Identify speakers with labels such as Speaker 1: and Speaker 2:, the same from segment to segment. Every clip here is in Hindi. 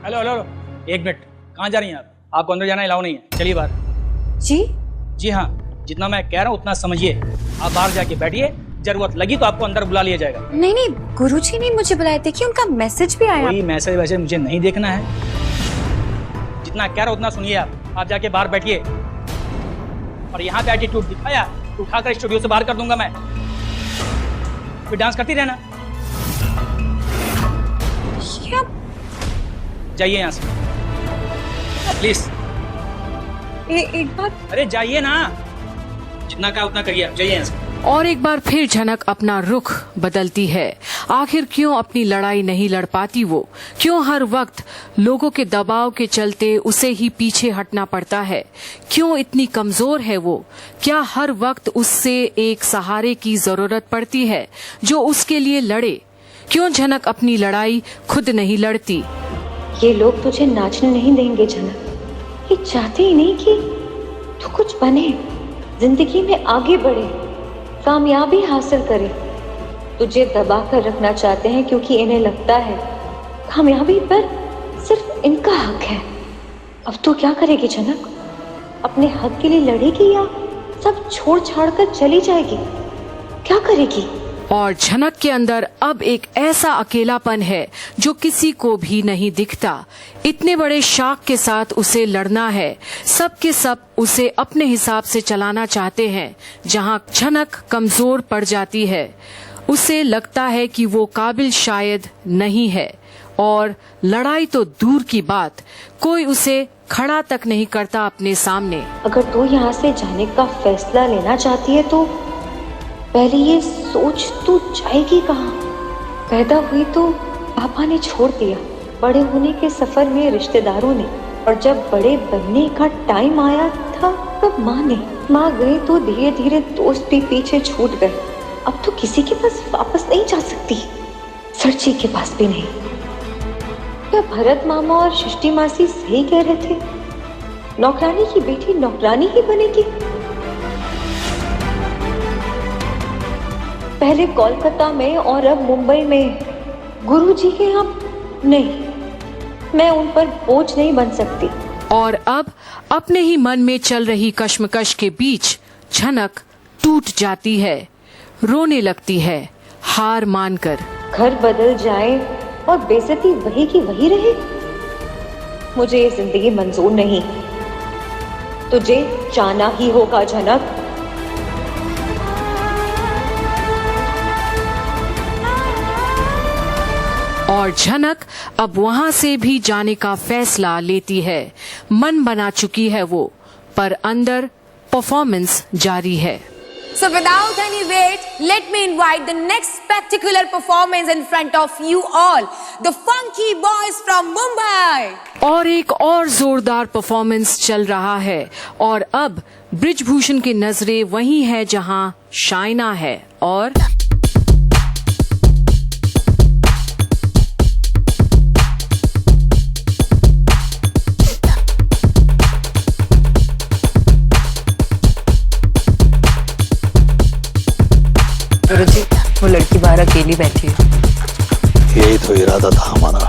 Speaker 1: हेलो हेलो, एक मिनट, कहाँ जा रही हैं आप? आपको अंदर जाना अलाउ नहीं है, चलिए बाहर। जी हाँ, जितना मैं कह रहा हूँ उतना समझिए। आप बाहर जाके बैठिए, जरूरत लगी तो आपको अंदर बुला लिया जाएगा।
Speaker 2: नहीं नहीं, गुरुजी ने मुझे बुलाया, देखिए उनका मैसेज भी आया।
Speaker 1: कोई मैसेज वैसे मुझे नहीं देखना है, जितना कह रहा हूँ उतना सुनिए। आप जाके बाहर बैठिए, और यहाँ पे एटीट्यूड दिखाया तो उठाकर स्टूडियो से बाहर कर दूंगा मैं। फिर डांस करती रहना। जाइए यहाँ से प्लीज।
Speaker 2: एक बार,
Speaker 3: अरे जाइए ना, जितना कहा उतना करिए, जाइए यहाँ से।
Speaker 4: और एक बार फिर झनक अपना रुख बदलती है। आखिर क्यों अपनी लड़ाई नहीं लड़ पाती वो? क्यों हर वक्त लोगों के दबाव के चलते उसे ही पीछे हटना पड़ता है? क्यों इतनी कमजोर है वो? क्या हर वक्त उससे एक सहारे की जरूरत पड़ती है जो उसके लिए लड़े? क्यों झनक अपनी लड़ाई खुद नहीं लड़ती?
Speaker 5: ये लोग तुझे नाचने नहीं देंगे झनक। ये चाहते ही नहीं कि तू कुछ बने, जिंदगी में आगे बढ़े, कामयाबी हासिल करे। तुझे दबा कर रखना चाहते हैं क्योंकि इन्हें लगता है कामयाबी पर सिर्फ इनका हक है। अब तो क्या करेगी झनक? अपने हक के लिए लड़ेगी या सब छोड़ छाड़ कर चली जाएगी? क्या करेगी?
Speaker 4: और झनक के अंदर अब एक ऐसा अकेलापन है जो किसी को भी नहीं दिखता। इतने बड़े शाख के साथ उसे लड़ना है। सब के सब उसे अपने हिसाब से चलाना चाहते हैं। जहां झनक कमजोर पड़ जाती है, उसे लगता है कि वो काबिल शायद नहीं है, और लड़ाई तो दूर की बात, कोई उसे खड़ा तक नहीं करता अपने सामने।
Speaker 5: अगर तू यहाँ से जाने का फैसला लेना चाहती है तो पहले ये सोच, तू जाएगी कहाँ? पैदा हुई तो पापा ने छोड़ दिया, बड़े होने के सफर में रिश्तेदारों ने, और जब बड़े बनने का टाइम आया था तब माँ गई तो धीरे धीरे दोस्त भी पीछे छूट गए। अब तो किसी के पास वापस नहीं जा सकती, सरची के पास भी नहीं। क्या भरत मामा और सृष्टि मासी सही कह रहे थे? नौकरानी की बेटी नौकरानी ही बनेगी। पहले कोलकाता में और अब मुंबई में। गुरुजी के यहाँ नहीं, मैं उन पर बोझ नहीं बन सकती।
Speaker 4: और अब अपने ही मन में चल रही कश्मकश के बीच झनक टूट जाती है, रोने लगती है, हार मानकर।
Speaker 5: घर बदल जाए और बेइज्जती वही की वही रहे, मुझे ये जिंदगी मंजूर नहीं। तुझे जाना ही होगा झनक।
Speaker 4: और झनक अब वहाँ से भी जाने का फैसला लेती है। मन बना चुकी है वो, पर अंदर परफॉर्मेंस जारी है।
Speaker 2: So without any wait, let me invite the next spectacular performance in front of you all, the Funky Boys from Mumbai.
Speaker 4: और एक और जोरदार परफॉर्मेंस चल रहा है, और अब ब्रिजभूषण की नजरें वहीं है जहां शाइना है। और
Speaker 6: गुरुजी, वो लड़की बाहर अकेली बैठी है।
Speaker 7: यही तो इरादा था हमारा,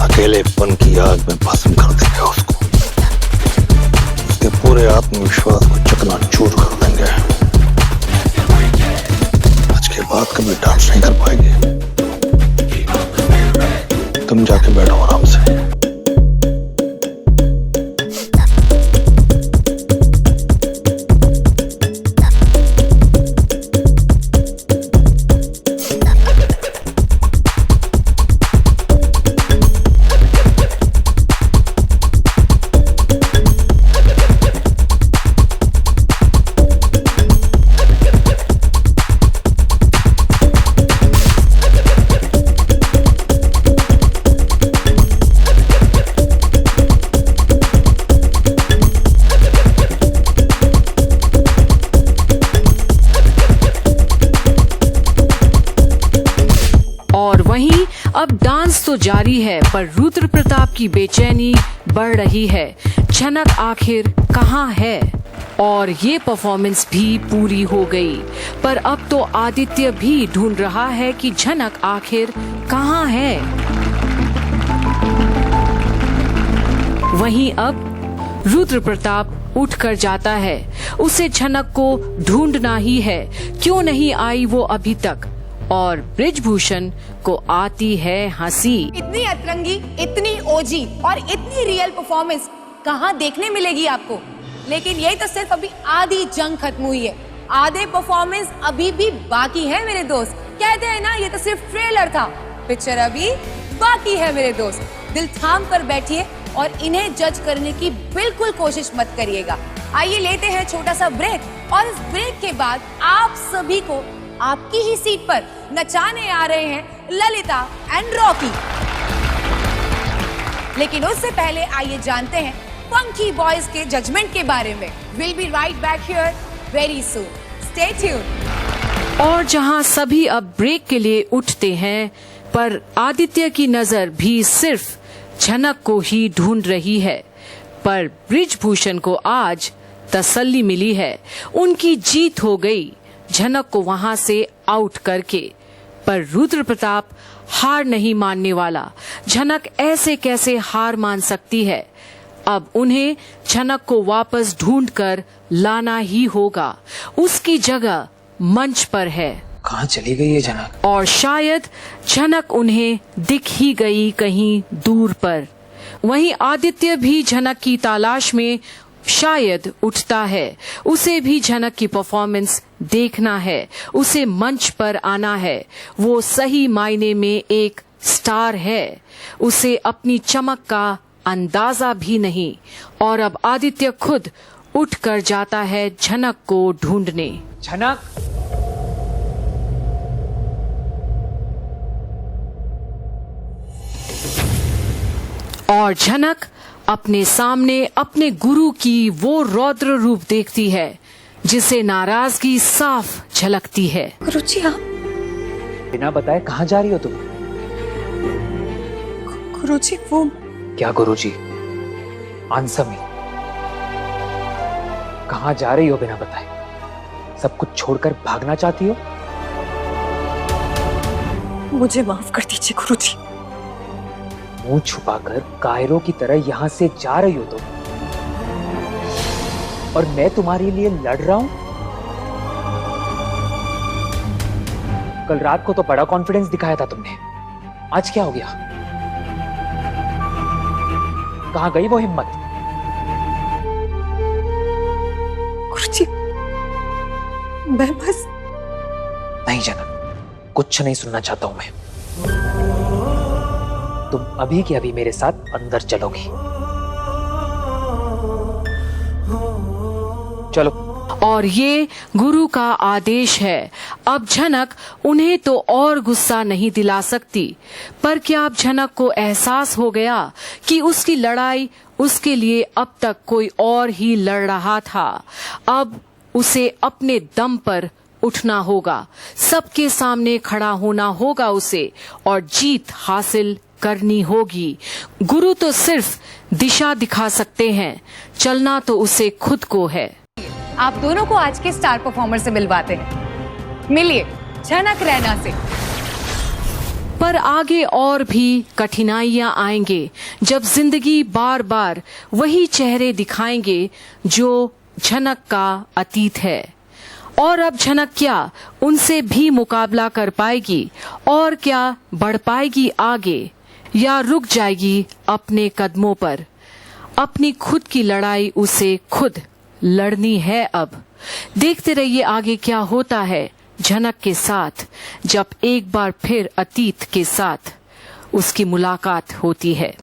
Speaker 7: अकेलेपन की आग में भस्म कर देंगे उसको, उसके पूरे आत्मविश्वास को चकनाचूर कर देंगे। आज के बाद कभी डांस नहीं कर पाएंगे। तुम जाके बैठो आराम से।
Speaker 4: अब डांस तो जारी है, पर रुद्र प्रताप की बेचैनी बढ़ रही है। झनक आखिर कहाँ है? और ये परफॉर्मेंस भी पूरी हो गई, पर अब तो आदित्य भी ढूंढ रहा है कि झनक आखिर कहाँ है। वहीं अब रुद्र प्रताप उठकर जाता है। उसे झनक को ढूंढना ही है, क्यों नहीं आई वो अभी तक। और बृजभूषण को आती है हंसी।
Speaker 2: इतनी अतरंगी, इतनी ओजी और इतनी रियल परफॉर्मेंस कहाँ देखने मिलेगी आपको। लेकिन यही तो सिर्फ अभी आधी जंग खत्म हुई है, आधे परफॉर्मेंस अभी भी बाकी है मेरे दोस्त। कहते हैं ना, ये तो सिर्फ ट्रेलर था, पिक्चर अभी बाकी है मेरे दोस्त। दिल थाम कर बैठिए और इन्हें जज करने की बिल्कुल कोशिश मत करिएगा। आइए लेते हैं छोटा सा ब्रेक और इस ब्रेक के बाद आप सभी को आपकी ही सीट पर नचाने आ रहे हैं ललिता एंड रॉकी। लेकिन उससे पहले आइए जानते हैं फंकी बॉयज के जजमेंट के बारे में। Will be right back here very soon, stay tuned.
Speaker 4: और जहां सभी अब ब्रेक के लिए उठते हैं, पर आदित्य की नजर भी सिर्फ झनक को ही ढूंढ रही है। पर बृजभूषण को आज तसल्ली मिली है, उनकी जीत हो गई झनक को वहां से आउट करके। पर रुद्र प्रताप हार नहीं मानने वाला। झनक ऐसे कैसे हार मान सकती है। अब उन्हें झनक को वापस ढूंढकर लाना ही होगा। उसकी जगह मंच पर है।
Speaker 8: कहाँ चली गई है झनक?
Speaker 4: और शायद झनक उन्हें दिख ही गई कहीं दूर पर। वहीं आदित्य भी झनक की तलाश में शायद उठता है। उसे भी झनक की परफॉर्मेंस देखना है, उसे मंच पर आना है। वो सही मायने में एक स्टार है, उसे अपनी चमक का अंदाजा भी नहीं। और अब आदित्य खुद उठकर जाता है झनक को ढूंढने।
Speaker 8: झनक,
Speaker 4: और झनक अपने सामने अपने गुरु की वो रौद्र रूप देखती है जिसे नाराजगी साफ झलकती है।
Speaker 5: गुरुजी आप?
Speaker 8: बिना बताए कहाँ जा रही हो तुम?
Speaker 5: गुरुजी वो
Speaker 8: क्या गुरुजी? Answer me. कहाँ जा रही हो बिना बताए? सब कुछ छोड़कर भागना चाहती हो?
Speaker 5: मुझे माफ कर दीजिए गुरुजी।
Speaker 8: मुंह छुपाकर कायरों की तरह यहाँ से जा रही हो तुम, और मैं तुम्हारे लिए लड़ रहा हूं। कल रात को तो बड़ा कॉन्फिडेंस दिखाया था तुमने, आज क्या हो गया? कहाँ गई वो हिम्मत?
Speaker 5: गुरुजी मैं बस
Speaker 8: नहीं जनक, कुछ नहीं सुनना चाहता हूं मैं। तुम अभी के अभी मेरे साथ अंदर चलोगी। चलो।
Speaker 4: और ये गुरु का आदेश है। अब झनक उन्हें तो और गुस्सा नहीं दिला सकती। पर क्या अब झनक को एहसास हो गया कि उसकी लड़ाई उसके लिए अब तक कोई और ही लड़ रहा था। अब उसे अपने दम पर उठना होगा, सबके सामने खड़ा होना होगा उसे, और जीत हासिल करनी होगी। गुरु तो सिर्फ दिशा दिखा सकते हैं, चलना तो उसे खुद को है।
Speaker 2: आप दोनों को आज के स्टार परफॉर्मर से मिलवाते हैं। मिलिए झनक रैना से।
Speaker 4: पर आगे और भी कठिनाइयां आएंगे जब जिंदगी बार बार वही चेहरे दिखाएंगे जो झनक का अतीत है। और अब झनक क्या उनसे भी मुकाबला कर पाएगी, और क्या बढ़ पाएगी आगे, या रुक जाएगी अपने कदमों पर। अपनी खुद की लड़ाई उसे खुद लड़नी है। अब देखते रहिए आगे क्या होता है झनक के साथ, जब एक बार फिर अतीत के साथ उसकी मुलाकात होती है।